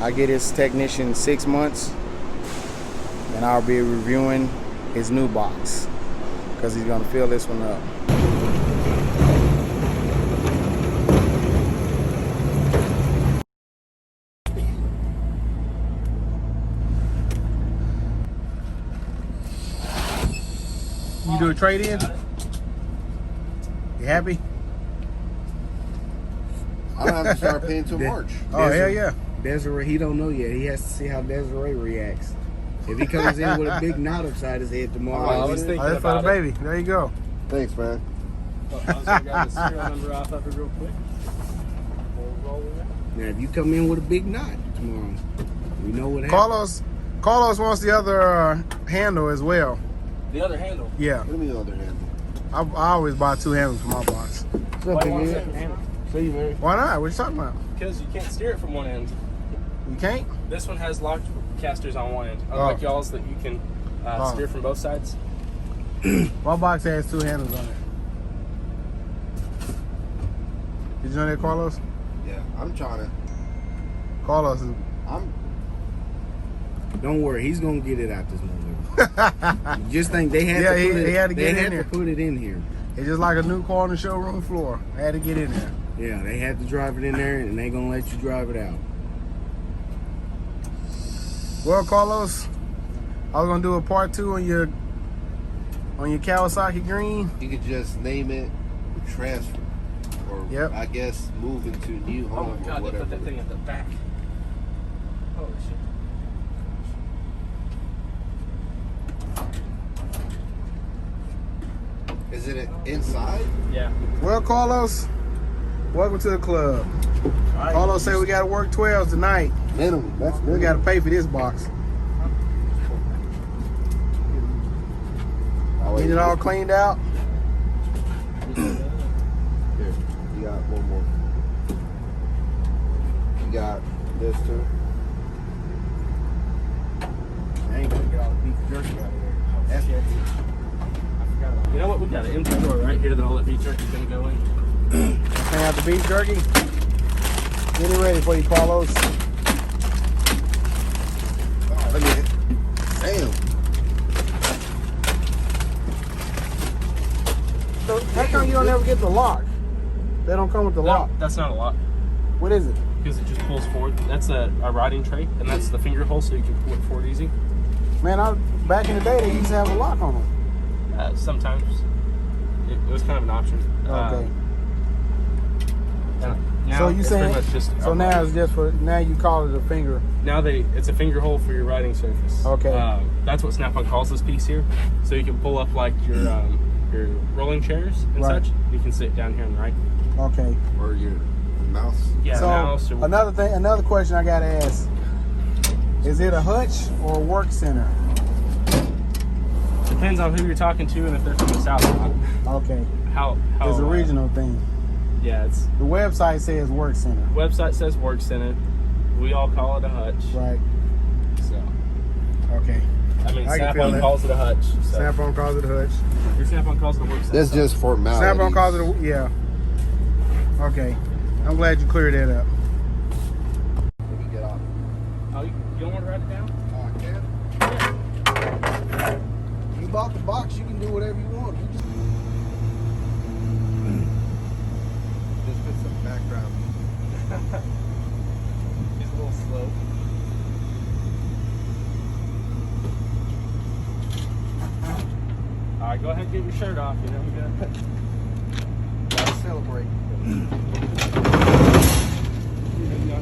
I get his technician 6 months, and I'll be reviewing his new box because he's gonna fill this one up. You do a trade-in? You happy? I don't have to start paying till March. Oh, hell yeah. Desiree, he don't know yet. He has to see how Desiree reacts. If he comes in with a big knot upside his head tomorrow, I was thinking that's for the baby. There you go. Thanks, man. I was gonna grab the serial number off of it real quick. We'll roll with it. now if you come in with a big knot tomorrow, we know what happened. Carlos wants the other handle as well. The other handle. Yeah. What do you mean the other handle? I always buy 2 handles for my box. What's up, Why do you want a big second man? handle? See you, man. Why not? What you talking about? Because you can't steer it from one end. You can't? This one has locked casters on one end, unlike y'all's that you can steer from both sides. My box has 2 handles on it. Did you know that, Carlos? Yeah, I'm trying to. Carlos is... Don't worry, he's gonna get it out this morning. Just think they had to put it. he had to get they it in had there. to put it in here. It's just like a new car on the showroom floor. I had to get in there. Yeah, they had to drive it in there, and they gonna let you drive it out. Well, Carlos, I was gonna do a part 2 on your Kawasaki Green. You could just name it transfer, or Yep. I guess move into a new Oh home my or god, they whatever. put that thing at the back. Holy shit. Is it inside? Yeah. Well, Carlos, welcome to the club. Carlos said we gotta work 12s tonight. Minimum. That's We gotta pay for this box. Get it all cleaned out. Here, you got one more. You got this too. I ain't gonna get all the beef jerky out of there. That's it. You know what? We got an empty drawer right here that all that beef jerky's gonna go in. Hang out the beef jerky. Get it ready for you, Carlos. Oh, look at it. Damn. So how come you don't ever get the lock? They don't come with the lock. That's not a lock. What is it? Because it just pulls forward. That's a riding tray, and that's the finger hole, so you can pull it forward easy. Man, back in the day, they used to have a lock on them. Sometimes it was kind of an option. Okay. Now So you it's saying? pretty much just So now it's just for now. You call it a finger. now it's a finger hole for your riding surface. Okay. That's what Snap-on calls this piece here. So you can pull up like your rolling chairs and Right. such. You can sit down here on the right. Okay. Or your mouse. Yeah, So mouse or another question I gotta ask: is it a hutch or a work center? depends on who you're talking to and if they're from the south or not. Okay. How It's a regional thing. Yeah, it's The website says work center. website says work center. We all call it a hutch. Right. So Okay. I mean, I can feel Snap-on that. calls it a hutch. So Snap-on calls it a hutch. your Snap-on calls it a work center. That's just formality. Snap-on calls it a yeah. Okay. I'm glad you cleared that up. Let me get off. Oh, you don't want to write it down? Oh, I can? You bought the box, you can do whatever you want. You Just put some background. He's a little slow. All right, go ahead and get your shirt off. You know, we got. Gotta celebrate. You know,